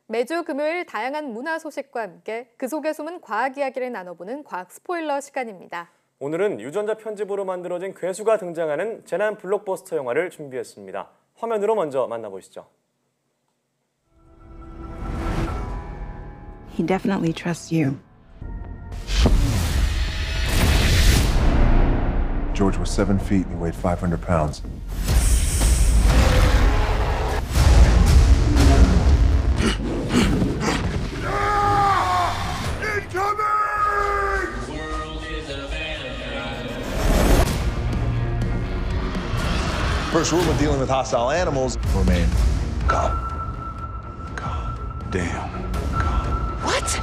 매주 금요일 다양한 문화 소식과 함께 그 속에 숨은 과학 이야기를 나눠보는 과학 스포일러 시간입니다. 오늘은 유전자 편집으로 만들어진 괴수가 등장하는 재난 블록버스터 영화를 준비했습니다. 화면으로 먼저 만나보시죠. He definitely trusts you. George was 7 feet and he weighed 500 pounds. First rule when dealing with hostile animals, remain calm. God damn. What?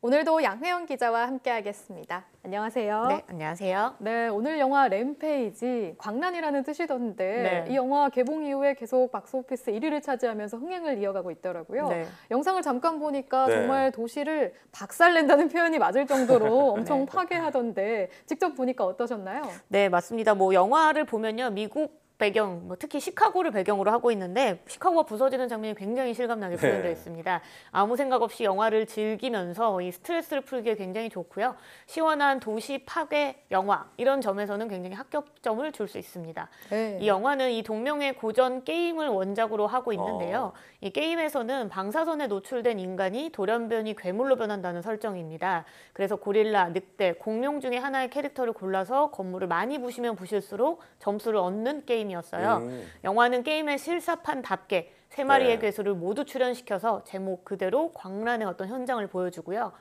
오늘도 양혜영 기자와 함께하겠습니다. 안녕하세요. 네, 안녕하세요. 네, 오늘 영화 램페이지, 광란이라는 뜻이던데 네. 이 영화 개봉 이후에 계속 박스오피스 1위를 차지하면서 흥행을 이어가고 있더라고요. 네. 영상을 잠깐 보니까 네. 정말 도시를 박살낸다는 표현이 맞을 정도로 엄청 네. 파괴하던데 직접 보니까 어떠셨나요? 네, 맞습니다. 영화를 보면요, 미국 배경, 특히 시카고를 배경으로 하고 있는데 시카고가 부서지는 장면이 굉장히 실감나게 표현되어 네. 있습니다. 아무 생각 없이 영화를 즐기면서 이 스트레스를 풀기에 굉장히 좋고요. 시원한 도시 파괴 영화, 이런 점에서는 굉장히 합격점을 줄 수 있습니다. 네. 이 영화는 이 동명의 고전 게임을 원작으로 하고 있는데요. 이 게임에서는 방사선에 노출된 인간이 돌연변이 괴물로 변한다는 설정입니다. 그래서 고릴라, 늑대, 공룡 중에 하나의 캐릭터를 골라서 건물을 많이 부시면 부실수록 점수를 얻는 게임이었어요. 영화는 게임의 실사판답게 3마리의 네. 괴수를 모두 출연시켜서 제목 그대로 광란의 어떤 현장을 보여주고요.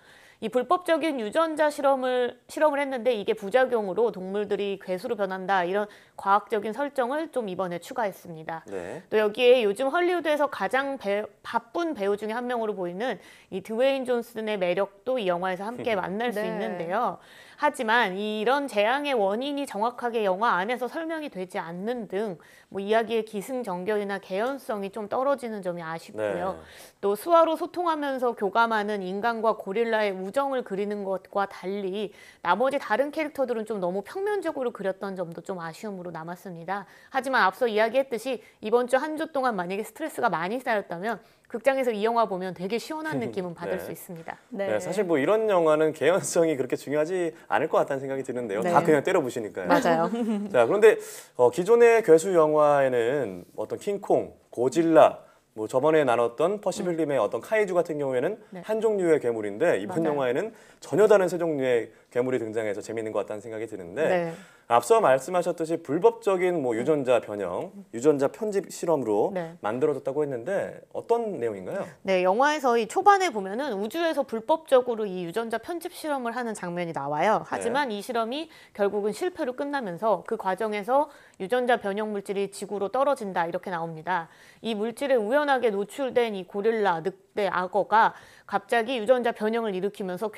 이 불법적인 유전자 실험을 했는데 이게 부작용으로 동물들이 괴수로 변한다, 이런 과학적인 설정을 좀 이번에 추가했습니다. 네. 또 여기에 요즘 헐리우드에서 가장 바쁜 배우 중에 한 명으로 보이는 이 드웨인 존슨의 매력도 이 영화에서 함께 만날 수 네. 있는데요. 하지만 이런 재앙의 원인이 정확하게 영화 안에서 설명이 되지 않는 등 이야기의 기승전결이나 개연성이 좀 떨어지는 점이 아쉽고요. 네. 또 수화로 소통하면서 교감하는 인간과 고릴라의 우정을 그리는 것과 달리 나머지 다른 캐릭터들은 좀 너무 평면적으로 그렸던 점도 좀 아쉬움으로 남았습니다. 하지만 앞서 이야기했듯이 이번 주 한 주 동안 만약에 스트레스가 많이 쌓였다면 극장에서 이 영화 보면 되게 시원한 느낌은 받을 네. 수 있습니다. 네. 네, 사실 이런 영화는 개연성이 그렇게 중요하지 않을 것 같다는 생각이 드는데요. 네. 다 그냥 때려부시니까요. 맞아요. 자, 그런데 기존의 괴수 영화에는 어떤 킹콩, 고질라, 저번에 나눴던 퍼시빌림의 어떤 카이주 같은 경우에는 네. 한 종류의 괴물인데 이번 맞아요. 영화에는 전혀 다른 세 종류의 괴물이 등장해서 재미있는 것 같다는 생각이 드는데 네. 앞서 말씀하셨듯이 불법적인 유전자 변형, 유전자 편집 실험으로 네. 만들어졌다고 했는데 어떤 내용인가요? 네, 영화에서 이 초반에 보면은 우주에서 불법적으로 이 유전자 편집 실험을 하는 장면이 나와요. 하지만 이 실험이 결국은 실패로 끝나면서 그 과정에서 유전자 변형 물질이 지구로 떨어진다, 이렇게 나옵니다. 이 물질에 우연하게 노출된 이 고릴라, 늑대, 악어가 갑자기 유전자 변형을 일으키면서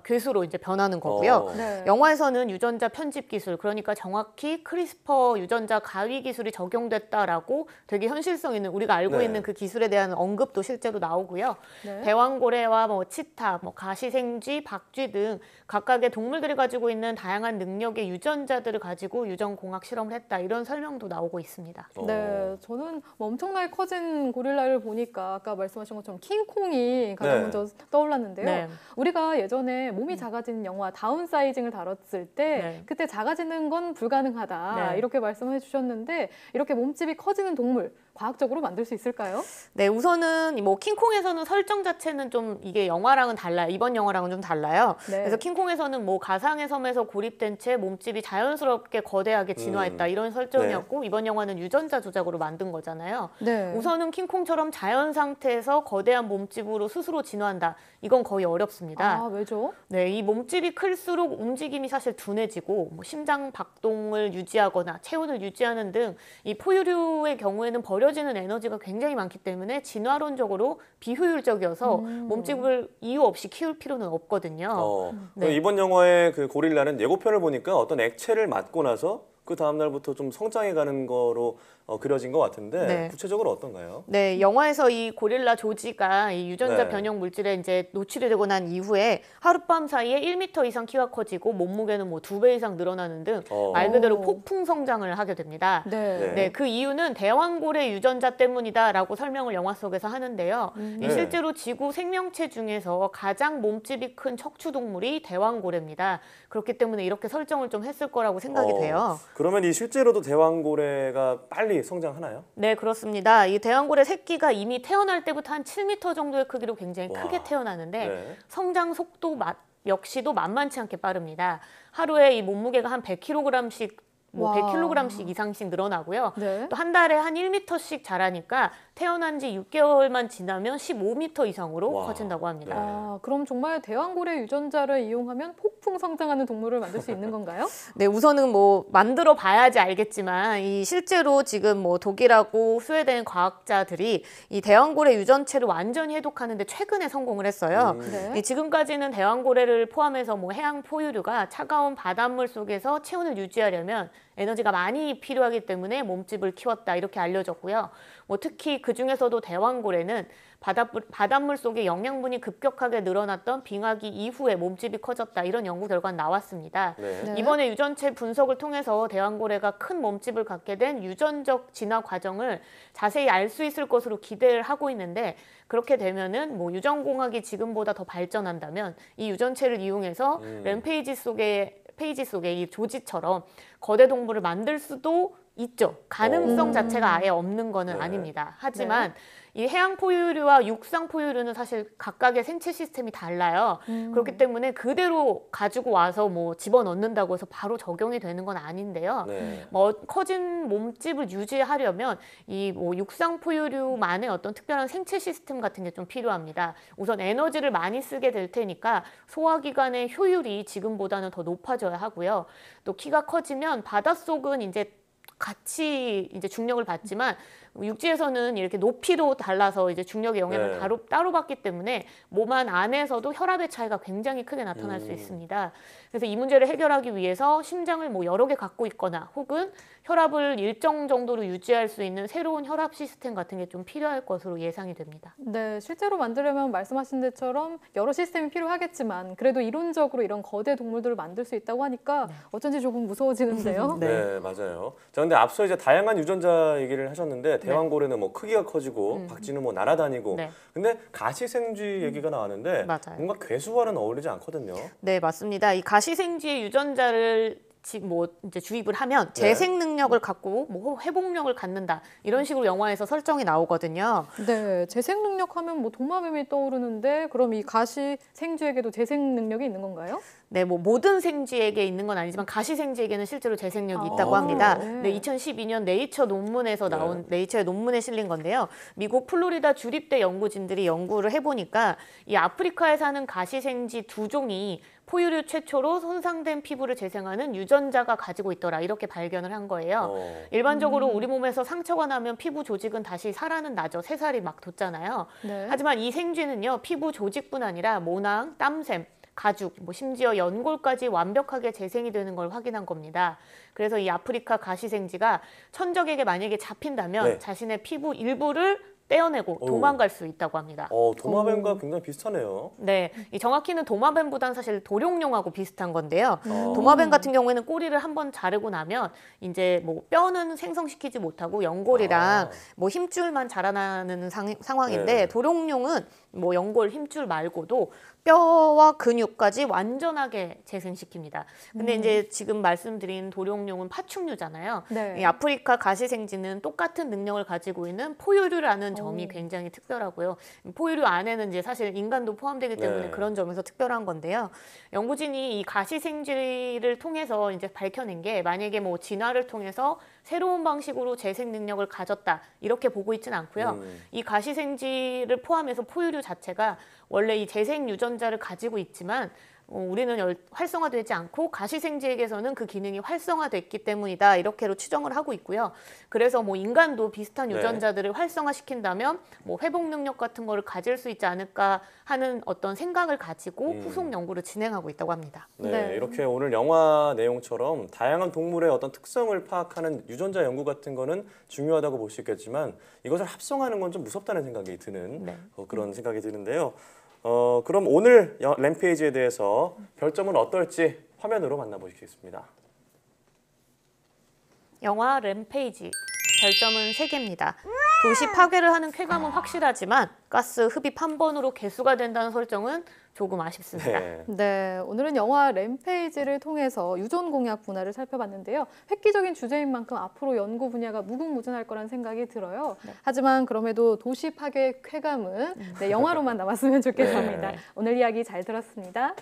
괴수로 이제 변하는 거고요. 네. 영화에서는 유전자 편집 기술, 그러니까 정확히 크리스퍼 유전자 가위 기술이 적용됐다라고 되게 현실성 있는, 우리가 알고 네. 있는 그 기술에 대한 언급도 실제로 나오고요. 네. 대왕고래와 치타, 가시생쥐, 박쥐 등 각각의 동물들이 가지고 있는 다양한 능력의 유전자들을 가지고 유전공학 실험을 했다, 이런 설명도 나오고 있습니다. 네, 저는 엄청나게 커진 고릴라를 보니까 아까 말씀하신 것처럼 킹콩이 가장 네. 먼저 떠올랐는데요. 네. 우리가 예전에 몸이 작아지는 영화 다운사이징을 다뤘을 때 네. 그때 작아지는 건 불가능하다, 네. 이렇게 말씀해 주셨는데 이렇게 몸집이 커지는 동물 과학적으로 만들 수 있을까요? 네, 우선은 킹콩에서는 설정 자체는 좀 이게 영화랑은 달라요. 이번 영화랑은 좀 달라요. 네. 그래서 킹콩에서는 가상의 섬에서 고립된 채 몸집이 자연스럽게 거대하게 진화했다, 이런 설정이었고 이번 영화는 유전자 조작으로 만든 거잖아요. 네. 우선은 킹콩처럼 자연 상태에서 거대한 몸집으로 스스로 진화한다. 이건 거의 어렵습니다. 아, 왜죠? 네, 이 몸집이 클수록 움직임이 사실 둔해지고 뭐 심장 박동을 유지하거나 체온을 유지하는 등 이 포유류의 경우에는 버려지는 에너지가 굉장히 많기 때문에 진화론적으로 비효율적이어서 몸집을 이유 없이 키울 필요는 없거든요. 네. 이번 영화의 그 고릴라는 예고편을 보니까 어떤 액체를 맞고 나서 그 다음 날부터 좀 성장해 가는 거로 그려진 것 같은데 네. 구체적으로 어떤가요? 네, 영화에서 이 고릴라 조지가 이 유전자 네. 변형 물질에 이제 노출이 되고 난 이후에 하룻밤 사이에 1m 이상 키가 커지고 몸무게는 뭐 2배 이상 늘어나는 등 말 그대로 폭풍 성장을 하게 됩니다. 네. 네, 그 이유는 대왕고래 유전자 때문이다라고 설명을 영화 속에서 하는데요. 이 실제로 지구 생명체 중에서 가장 몸집이 큰 척추 동물이 대왕고래입니다. 그렇기 때문에 이렇게 설정을 좀 했을 거라고 생각이 돼요. 그러면 이 실제로도 대왕고래가 빨리 성장하나요? 네, 그렇습니다. 이 대왕고래 새끼가 이미 태어날 때부터 한 7m 정도의 크기로 굉장히 와. 크게 태어나는데 네. 성장 속도 역시도 만만치 않게 빠릅니다. 하루에 이 몸무게가 한 100kg씩 뭐 와. 100kg씩 이상씩 늘어나고요. 네. 또 한 달에 한 1m씩 자라니까 태어난 지 6개월만 지나면 15m 이상으로 와. 커진다고 합니다. 네. 아, 그럼 정말 대왕고래 유전자를 이용하면 폭풍 성장하는 동물을 만들 수 있는 건가요? 네, 우선은 뭐 만들어 봐야지 알겠지만 이 실제로 지금 뭐 독일하고 스웨덴 과학자들이 이 대왕고래 유전체를 완전히 해독하는데 최근에 성공을 했어요. 네. 이 지금까지는 대왕고래를 포함해서 뭐 해양 포유류가 차가운 바닷물 속에서 체온을 유지하려면 에너지가 많이 필요하기 때문에 몸집을 키웠다 이렇게 알려졌고요. 뭐 특히 그 중에서도 대왕고래는 바닷물 속에 영양분이 급격하게 늘어났던 빙하기 이후에 몸집이 커졌다 이런 연구 결과가 나왔습니다. 네. 네. 이번에 유전체 분석을 통해서 대왕고래가 큰 몸집을 갖게 된 유전적 진화 과정을 자세히 알 수 있을 것으로 기대를 하고 있는데 그렇게 되면은 뭐 유전공학이 지금보다 더 발전한다면 이 유전체를 이용해서 램페이지 속에 이 조지처럼 거대 동물을 만들 수도 있죠. 가능성 자체가 아예 없는 거는 네. 아닙니다. 하지만 이 해양 포유류와 육상 포유류는 사실 각각의 생체 시스템이 달라요. 그렇기 때문에 그대로 가지고 와서 뭐 집어넣는다고 해서 바로 적용이 되는 건 아닌데요. 네. 뭐 커진 몸집을 유지하려면 이 뭐 육상 포유류만의 어떤 특별한 생체 시스템 같은 게 좀 필요합니다. 우선 에너지를 많이 쓰게 될 테니까 소화기관의 효율이 지금보다는 더 높아져야 하고요. 또 키가 커지면 바닷속은 이제 같이 이제 중력을 받지만 육지에서는 이렇게 높이로 달라서 이제 중력의 영향을 네. 따로 받기 때문에 몸 안에서도 혈압의 차이가 굉장히 크게 나타날 수 있습니다. 그래서 이 문제를 해결하기 위해서 심장을 뭐 여러 개 갖고 있거나 혹은 혈압을 일정 정도로 유지할 수 있는 새로운 혈압 시스템 같은 게 좀 필요할 것으로 예상이 됩니다. 네, 실제로 만들려면 말씀하신 것처럼 여러 시스템이 필요하겠지만 그래도 이론적으로 이런 거대 동물들을 만들 수 있다고 하니까 어쩐지 조금 무서워지는데요. 네, 맞아요. 자, 근데 앞서 이제 다양한 유전자 얘기를 하셨는데 대왕고래는 뭐 크기가 커지고 박쥐는 뭐 날아다니고 네. 근데 가시생쥐 얘기가 나왔는데 맞아요. 뭔가 괴수와는 어울리지 않거든요. 네, 맞습니다. 이 가시생쥐의 유전자를 뭐 이제 주입을 하면 재생 능력을 갖고 뭐 회복력을 갖는다 이런 식으로 영화에서 설정이 나오거든요. 네, 재생 능력 하면 뭐 도마뱀이 떠오르는데 그럼 이 가시 생쥐에게도 재생 능력이 있는 건가요? 네, 뭐 모든 생쥐에게 있는 건 아니지만 가시생쥐에게는 실제로 재생력이 아, 있다고 합니다. 그래요? 네, 2012년 네이처 논문에서 나온 네이처의 논문에 실린 건데요. 미국 플로리다 주립대 연구진들이 연구를 해보니까 이 아프리카에 사는 가시생쥐 2종이 포유류 최초로 손상된 피부를 재생하는 유전자가 가지고 있더라 이렇게 발견을 한 거예요. 일반적으로 우리 몸에서 상처가 나면 피부 조직은 다시 살아는 나죠. 새살이 막 돋잖아요. 네. 하지만 이 생쥐는요 피부 조직뿐 아니라 모낭, 땀샘, 가죽, 뭐 심지어 연골까지 완벽하게 재생이 되는 걸 확인한 겁니다. 그래서 이 아프리카 가시생쥐가 천적에게 만약에 잡힌다면 네. 자신의 피부 일부를 떼어내고 도망갈 수 있다고 합니다. 도마뱀과 굉장히 비슷하네요. 네, 이 정확히는 도마뱀보다는 사실 도룡뇽하고 비슷한 건데요. 어. 도마뱀 같은 경우에는 꼬리를 한번 자르고 나면 이제 뭐 뼈는 생성시키지 못하고 연골이랑 뭐 힘줄만 자라나는 상황인데 네. 도룡뇽은 뭐 연골 힘줄 말고도 뼈와 근육까지 완전하게 재생시킵니다. 근데 이제 지금 말씀드린 도룡뇽은 파충류잖아요. 네. 이 아프리카 가시생쥐는 똑같은 능력을 가지고 있는 포유류라는 점이 굉장히 특별하고요. 포유류 안에는 이제 사실 인간도 포함되기 때문에 네. 그런 점에서 특별한 건데요. 연구진이 이 가시생쥐를 통해서 이제 밝혀낸 게 만약에 뭐 진화를 통해서 새로운 방식으로 재생 능력을 가졌다 이렇게 보고 있지는 않고요. 이 가시생쥐를 포함해서 포유류 CPU 자체가 원래 이 재생 유전자를 가지고 있지만 우리는 활성화되지 않고 가시생지에게서는 그 기능이 활성화됐기 때문이다 이렇게로 추정을 하고 있고요. 그래서 뭐 인간도 비슷한 네. 유전자들을 활성화시킨다면 뭐 회복 능력 같은 거를 가질 수 있지 않을까 하는 어떤 생각을 가지고 후속 연구를 진행하고 있다고 합니다. 네, 네. 이렇게 오늘 영화 내용처럼 다양한 동물의 어떤 특성을 파악하는 유전자 연구 같은 거는 중요하다고 볼 수 있겠지만 이것을 합성하는 건 좀 무섭다는 생각이 드는 네. 그런 생각이 드는데요. 그럼 오늘 램페이지에 대해서 별점은 어떨지 화면으로 만나보시겠습니다. 영화 램페이지 별점은 3개입니다. 도시 파괴를 하는 쾌감은 확실하지만 가스 흡입 한 번으로 개수가 된다는 설정은 조금 아쉽습니다. 네. 네, 오늘은 영화 램페이지를 통해서 유전 공약 분야를 살펴봤는데요. 획기적인 주제인 만큼 앞으로 연구 분야가 무궁무진할 거란 생각이 들어요. 하지만 그럼에도 도시 파괴의 쾌감은 영화로만 남았으면 좋겠습니다. 네. 오늘 이야기 잘 들었습니다.